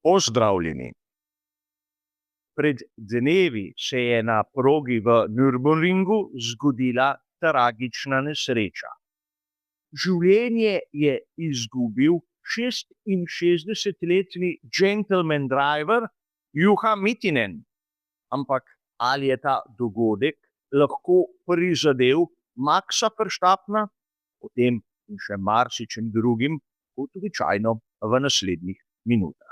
Pozdravljeni. Pred dnevi se je na progi v Nürburgringu zgodila tragična nesreča. Življenje je izgubil 66-letni gentleman driver Juha Mittinen. Ampak ali je ta dogodek lahko prizadel Maxa Verstappena? O tem in še marsičem drugim, kot običajno v naslednjih minutah.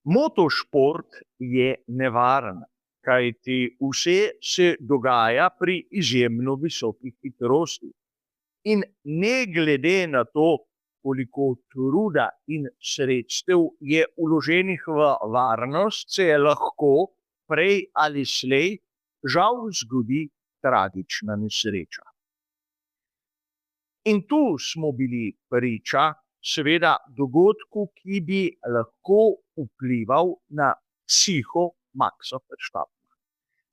Motošport je nevaren, kajti vse se dogaja pri izjemno visokih hitrostih. In ne glede na to, koliko truda in sredstev je vloženih v varnost, se je lahko prej ali slej žal zgodi tragična nesreča. In tu smo bili priča seveda dogodku, ki bi lahko vplival na psiho Maxa Verstappena.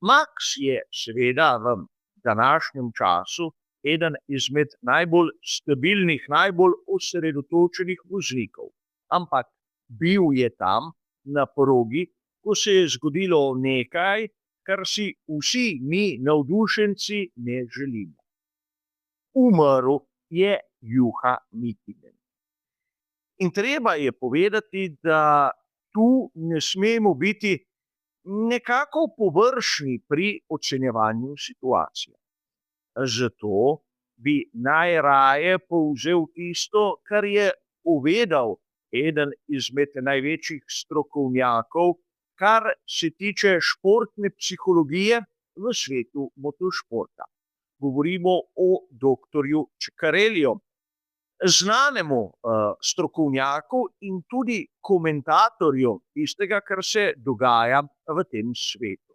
Max je seveda v današnjem času eden izmed najbolj stabilnih, najbolj osredotočenih voznikov. Ampak bil je tam na progi, ko se je zgodilo nekaj, kar si vsi mi navdušenci ne želimo. Umrl je Juha Mittinen. In treba je povedati, da tu ne smemo biti nekako površni pri ocenjevanju situacije. Zato bi najraje povzel tisto, kar je povedal eden izmed največjih strokovnjakov, kar se tiče športne psihologije v svetu motošporta. Govorimo o doktorju Ceccareliju, znanemu strokovnjaku in tudi komentatorju tistega, kar se dogaja v tem svetu.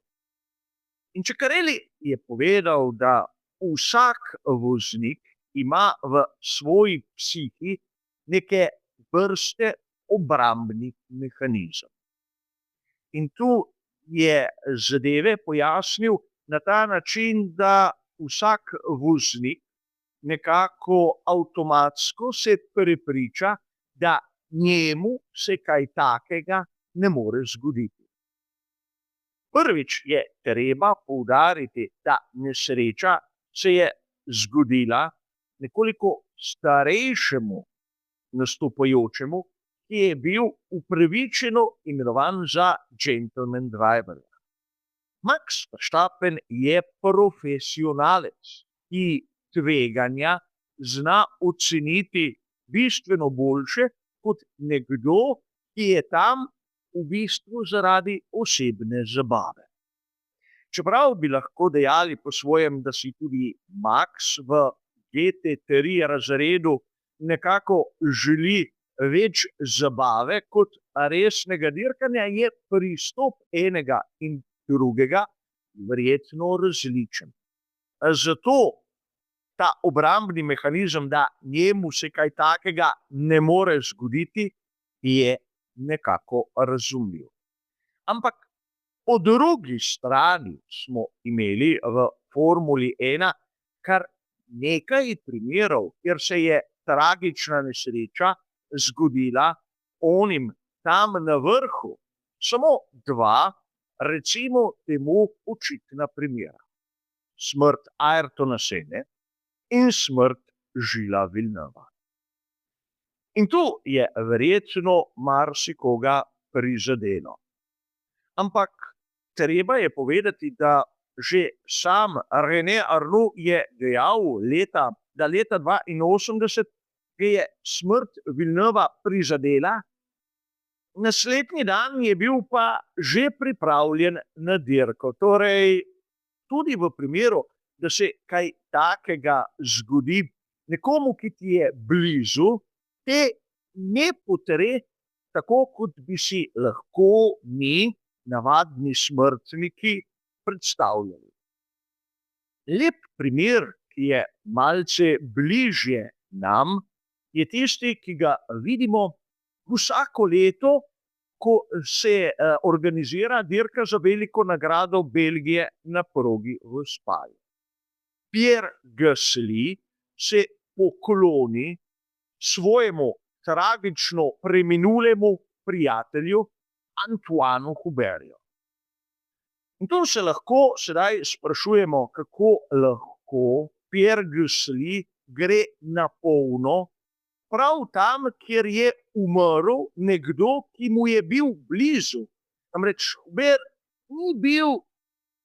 In Ceccarelli je povedal, da vsak voznik ima v svoji psihi neke vrste obrambni mehanizem. In tu je zadeve pojasnil na ta način, da vsak voznik nekako avtomatsko se prepriča, da njemu se kaj takega ne more zgoditi. Prvič je treba poudariti, da nesreča se je zgodila nekoliko starejšemu nastopajočemu, ki je bil upravičeno imenovan za gentleman driver. Max Verstappen je profesionalec, ki tveganja zna oceniti bistveno boljše kot nekdo, ki je tam v bistvu zaradi osebne zabave. Čeprav bi lahko dejali po svojem, da si tudi Max v GT3 razredu nekako želi več zabave kot resnega dirkanja, je pristop enega in drugega verjetno različen. Zato ta obrambni mehanizem, da njemu se kaj takega ne more zgoditi, je nekako razumljiv. Ampak po drugi strani smo imeli v Formuli 1 kar nekaj primerov, kjer se je tragična nesreča zgodila onim tam na vrhu. Samo dva, recimo temu očitna primera. Smrt Ayrtona Senne in smrt Gilesa Villeneuva. In tu je verjetno marsikoga prizadelo. Ampak treba je povedati, da že sam René Arnoux je dejal, da leta 1982 je smrt Villeneuva prizadela, naslednji dan je bil pa že pripravljen na dirko. Torej, tudi v primeru, da se kaj takega zgodi nekomu, ki ti je blizu, te ne potre tako, kot bi si lahko mi, navadni smrtniki, predstavljali. Lep primer, ki je malce bližje nam, je tisti, ki ga vidimo vsako leto, ko se organizira dirka za veliko nagrado Belgije na progi v Spali. Pierre Gasly se pokloni svojemu tragično preminulemu prijatelju Antoinu Hubertju. In tu se lahko sedaj sprašujemo, kako lahko Pierre Gasly gre na polno prav tam, kjer je umrl nekdo, ki mu je bil blizu. Namreč Hubert ni bil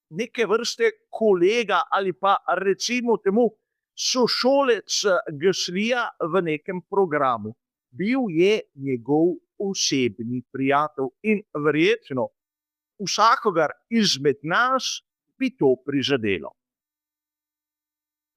neke vrste kolega ali pa recimo temu sošolec Gaslyja v nekem programu. Bil je njegov osebni prijatelj in verjetno vsakogar izmed nas bi to prizadelo.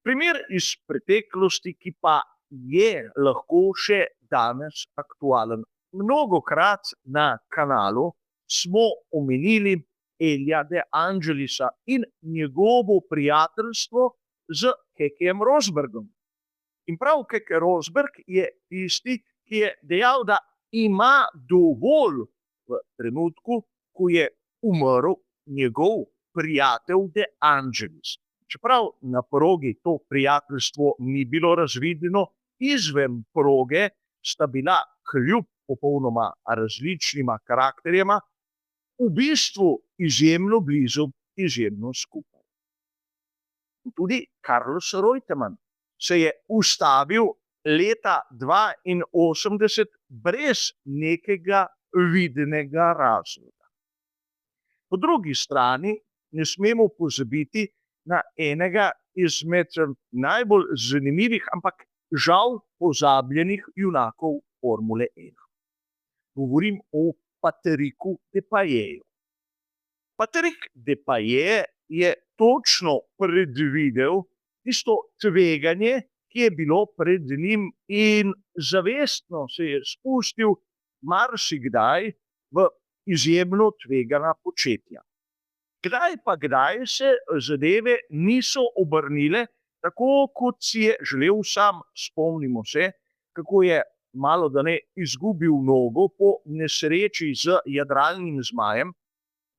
Primer iz preteklosti, ki pa je lahko še danes aktualen. Mnogokrat na kanalu smo omenili Elija De Angelisa in njegovo prijateljstvo z Kekejem Rosbergom. In prav Keke Rosberg je tisti, ki je dejal, da ima dovolj v trenutku, ko je umrl njegov prijatelj De Angelis. Čeprav na progi to prijateljstvo ni bilo razvidno, izven proge sta bila kljub popolnoma različnima karakterjema v bistvu izjemno blizu, izjemno skupaj. Tudi Carlos Reutemann se je ustavil leta 1982 brez nekega vidnega razloga. Po drugi strani ne smemo pozabiti na enega izmed najbolj zanimivih, ampak žal pozabljenih junakov Formule 1. Govorim o Patricku Depailleju. Patrick Depailler je točno predvidel tisto tveganje, ki je bilo pred njim, in zavestno se je spustil marsikdaj v izjemno tvegana početja. Kdaj se zadeve niso obrnile tako, kot si je želel sam. Spomnimo se, kako je malodane izgubil nogo po nesreči z jadralnim zmajem,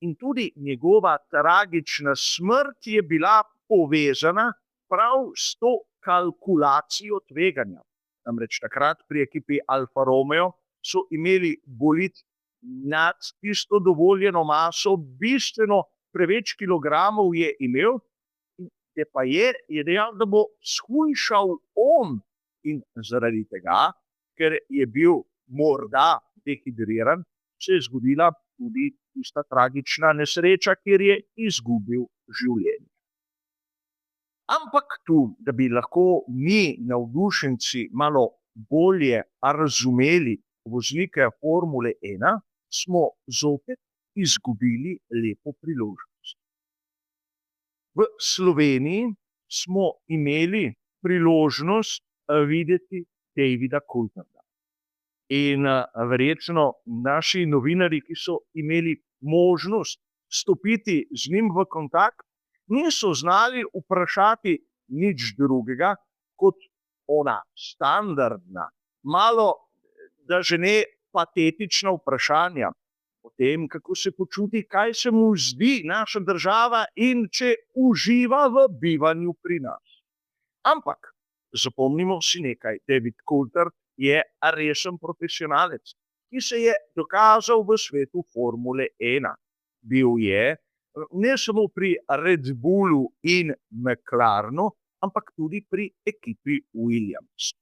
in tudi njegova tragična smrt je bila povezana prav s to kalkulacijo tveganja. Namreč takrat pri ekipi Alfa Romeo so imeli bolid nad tisto dovoljeno maso, bistveno preveč kilogramov je imel, in Depailler je dejal, da bo shujšal on, in zaradi tega, ker je bil morda dehidriran, se je zgodila tudi tista tragična nesreča, kjer je izgubil življenje. Ampak tu, da bi lahko mi, navdušenci, malo bolje razumeli voznike Formule 1, smo zopet izgubili lepo priložnost. V Sloveniji smo imeli priložnost videti Davida Coultharda. In verjetno naši novinarji, ki so imeli možnost stopiti z njim v kontakt, niso znali vprašati nič drugega kot ona standardna, malo, da že ne patetična vprašanja o tem, kako se počuti, kaj se mu zdi naša država in če uživa v bivanju pri nas. Ampak zapomnimo si nekaj, David Coulthard je resen profesionalec, ki se je dokazal v svetu Formule 1. Bil je ne samo pri Red Bullu in McLarenu, ampak tudi pri ekipi Williams.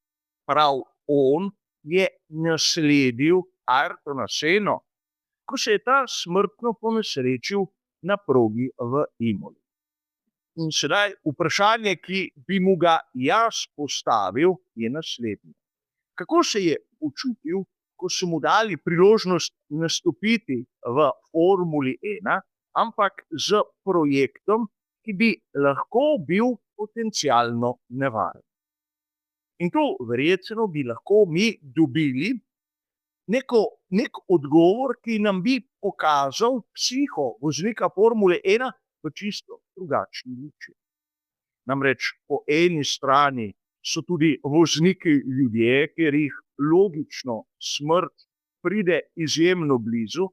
Prav on je nasledil Ayrtona Senno, ko se je ta smrtno ponesrečil na progi v Imoli. In sedaj vprašanje, ki bi mu ga jaz postavil, je naslednje. Kako se je počutil, ko so mu dali priložnost nastopiti v Formuli 1, ampak z projektom, ki bi lahko bil potencialno nevaren? In tu verjetno bi lahko mi dobili nek odgovor, ki nam bi pokazal psiho voznika Formule 1 v čisto drugačni luči. Namreč po eni strani so tudi vozniki ljudje, ker jih logično smrt pride izjemno blizu,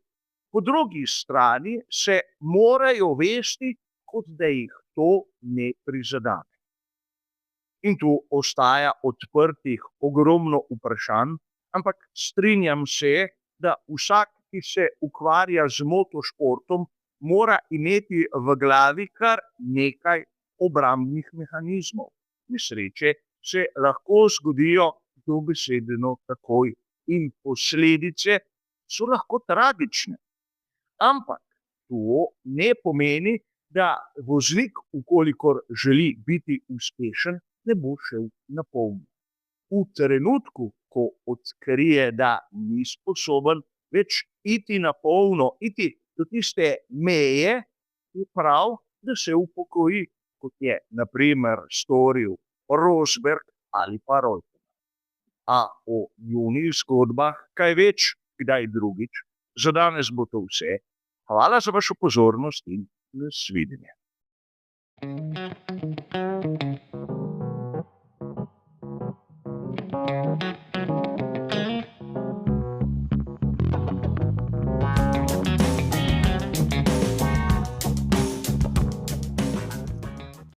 po drugi strani se morajo vesti, kot da jih to ne prizadene. In tu ostaja odprtih ogromno vprašanj, ampak strinjam se, da vsak, ki se ukvarja z motošportom, mora imeti v glavi kar nekaj obrambnih mehanizmov. Nesreče se lahko zgodijo dobesedno takoj in posledice so lahko tragične. Ampak to ne pomeni, da voznik, ukolikor želi biti uspešen, ne bo šel na polno. V trenutku, ko odkrije, da ni sposoben več iti na polno, iti do tiste meje, je prav, da se upokoji, kot je na primer storil Rosberg ali pa Reutemann. A o njunih zgodbah kaj več, kdaj drugič. Za danes bo to vse. Hvala za vašo pozornost in nasvidenje.